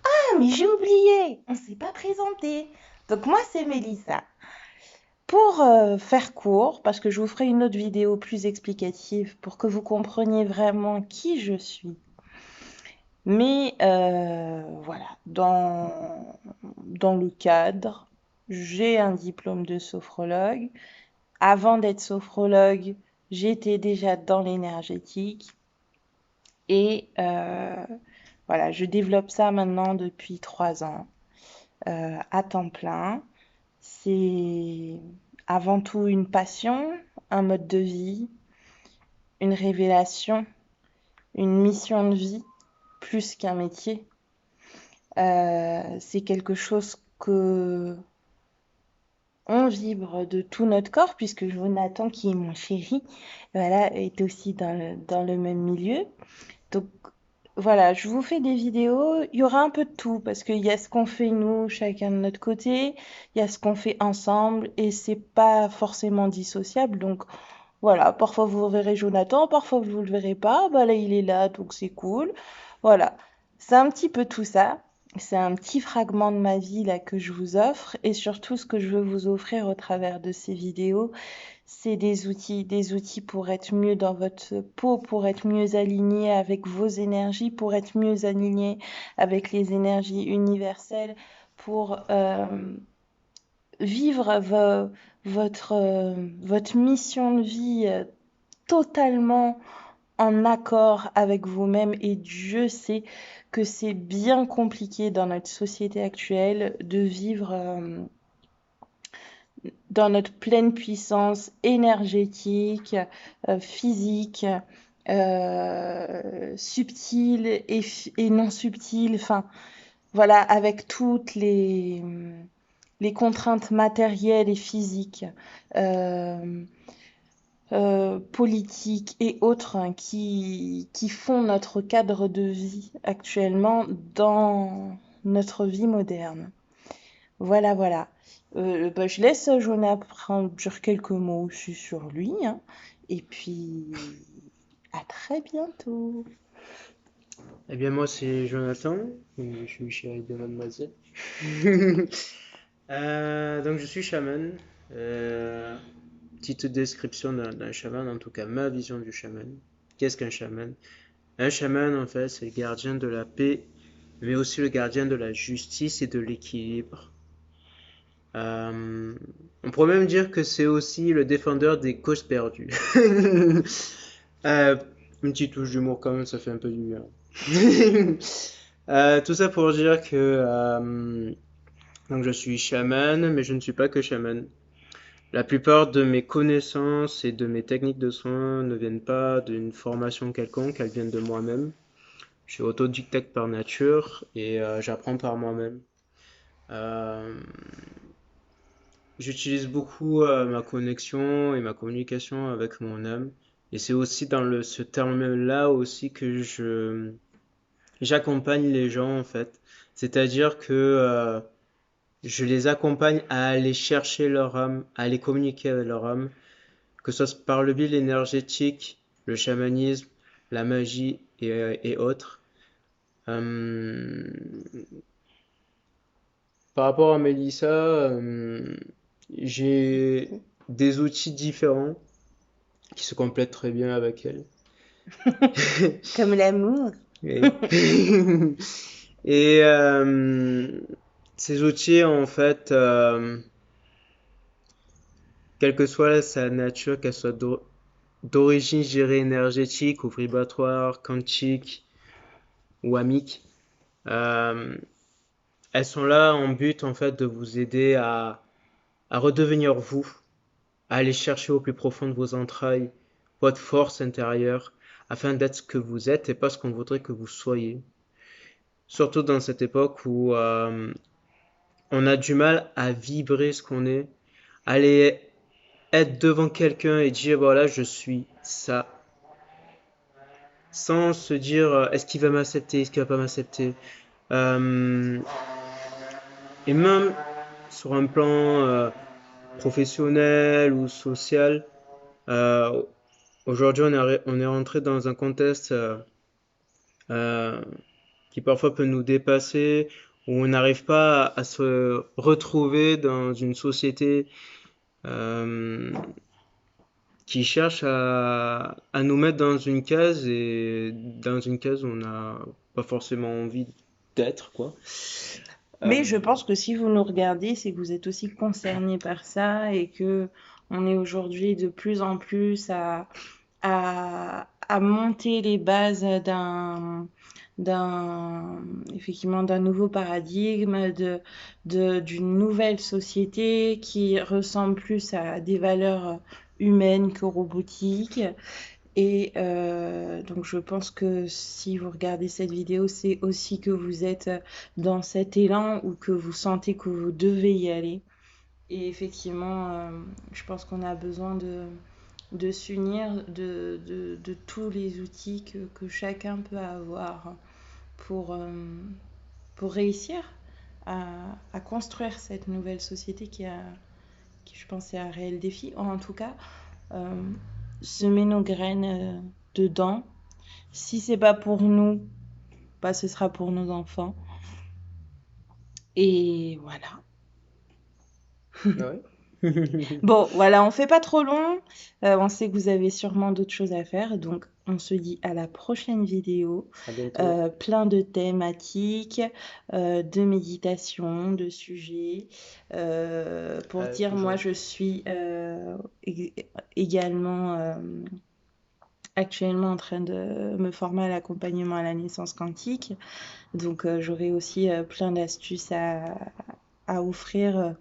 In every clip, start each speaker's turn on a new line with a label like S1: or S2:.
S1: Ah, mais j'ai oublié, on s'est pas présenté. Donc moi, c'est Mélissa. Pour faire court, parce que je vous ferai une autre vidéo plus explicative pour que vous compreniez vraiment qui je suis. Mais voilà, dans le cadre, j'ai un diplôme de sophrologue. Avant d'être sophrologue, j'étais déjà dans l'énergétique. Et voilà, je développe ça maintenant depuis 3 ans à temps plein. C'est avant tout une passion, un mode de vie, une révélation, une mission de vie, plus qu'un métier. C'est quelque chose que on vibre de tout notre corps, puisque Jonathan, qui est mon chéri, voilà, est aussi dans le même milieu. Donc voilà, je vous fais des vidéos, il y aura un peu de tout, parce qu'il y a ce qu'on fait nous, chacun de notre côté, il y a ce qu'on fait ensemble, et c'est pas forcément dissociable. Donc voilà, parfois vous verrez Jonathan, parfois vous le verrez pas, bah là il est là, donc c'est cool. Voilà, c'est un petit peu tout ça. C'est un petit fragment de ma vie là que je vous offre, et surtout ce que je veux vous offrir au travers de ces vidéos, c'est des outils pour être mieux dans votre peau, pour être mieux aligné avec vos énergies, pour être mieux aligné avec les énergies universelles, pour vivre votre mission de vie totalement en accord avec vous-même. Et Dieu sait que c'est bien compliqué dans notre société actuelle de vivre dans notre pleine puissance énergétique, physique, subtile et non subtile, enfin voilà, avec toutes les contraintes matérielles et physiques, euh, politiques et autres, hein, qui font notre cadre de vie actuellement dans notre vie moderne. Voilà, voilà. Bah, je laisse Jonathan dire quelques mots aussi sur lui, hein. Et puis, à très bientôt.
S2: Eh bien, moi, c'est Jonathan, et je suis chéri de mademoiselle. Donc, je suis chaman. Euh, Petite description d'un chaman, en tout cas, ma vision du chaman. Qu'est-ce qu'un chaman? Un chaman, en fait, c'est le gardien de la paix, mais aussi le gardien de la justice et de l'équilibre. Euh, on pourrait même dire que c'est aussi le défendeur des causes perdues. Euh, une petite touche d'humour quand même, ça fait un peu du bien. Tout ça pour dire que donc je suis chaman, mais je ne suis pas que chaman. La plupart de mes connaissances et de mes techniques de soins ne viennent pas d'une formation quelconque, elles viennent de moi-même. Je suis autodidacte par nature et j'apprends par moi-même. Euh, J'utilise beaucoup ma connexion et ma communication avec mon âme. Et c'est aussi dans ce terme-là aussi que j'accompagne les gens en fait. C'est-à-dire que je les accompagne à aller chercher leur âme, à aller communiquer avec leur âme, que ce soit par le biais énergétique, le chamanisme, la magie et autres. Euh, Par rapport à Mélissa, j'ai des outils différents qui se complètent très bien avec elle.
S1: Comme l'amour.
S2: Et, et ces outils, en fait, quelle que soit sa nature, qu'elle soit d'origine, je dirais, énergétique ou vibratoire, quantique ou amique, euh, elles sont là en but, en fait, de vous aider à redevenir vous, à aller chercher au plus profond de vos entrailles votre force intérieure, afin d'être ce que vous êtes et pas ce qu'on voudrait que vous soyez. Surtout dans cette époque où on a du mal à vibrer ce qu'on est, aller être devant quelqu'un et dire voilà, je suis ça, sans se dire est-ce qu'il va m'accepter, est-ce qu'il va pas m'accepter. Euh, et même sur un plan professionnel ou social, euh, aujourd'hui on est rentré dans un contexte euh, qui parfois peut nous dépasser, où on n'arrive pas à se retrouver dans une société euh, qui cherche à nous mettre dans une case et dans une case où on n'a pas forcément envie d'être, quoi.
S1: Mais
S2: Euh,
S1: je pense que si vous nous regardez, c'est que vous êtes aussi concernés par ça et que on est aujourd'hui de plus en plus à monter les bases effectivement, d'un nouveau paradigme, d'une nouvelle société qui ressemble plus à des valeurs humaines que robotiques. Et donc je pense que si vous regardez cette vidéo, c'est aussi que vous êtes dans cet élan ou que vous sentez que vous devez y aller. Et effectivement, je pense qu'on a besoin de s'unir de tous les outils que chacun peut avoir pour, euh, pour réussir à construire cette nouvelle société qui, je pense, est un réel défi. En tout cas, euh, semer nos graines dedans. Si c'est pas pour nous, bah, ce sera pour nos enfants. Et voilà.
S2: ouais.
S1: Bon, voilà, on fait pas trop long. On sait que vous avez sûrement d'autres choses à faire, donc on se dit à la prochaine vidéo.
S2: À bientôt.
S1: Plein de thématiques, de méditation, de sujets. Pour
S2: À la
S1: dire, moi,
S2: prochaine.
S1: je suis également actuellement en train de me former à l'accompagnement à la naissance quantique. Donc, j'aurai aussi plein d'astuces à offrir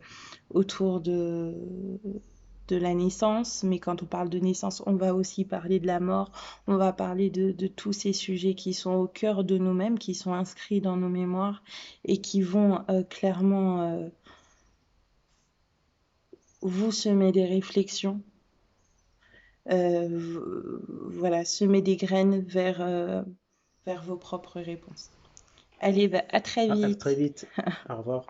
S1: autour de la naissance, mais quand on parle de naissance, on va aussi parler de la mort, on va parler de tous ces sujets qui sont au cœur de nous-mêmes, qui sont inscrits dans nos mémoires et qui vont clairement vous semer des réflexions, voilà, semer des graines vers vos propres réponses. Allez, bah, à très
S2: À très
S1: vite.
S2: vite. Au revoir.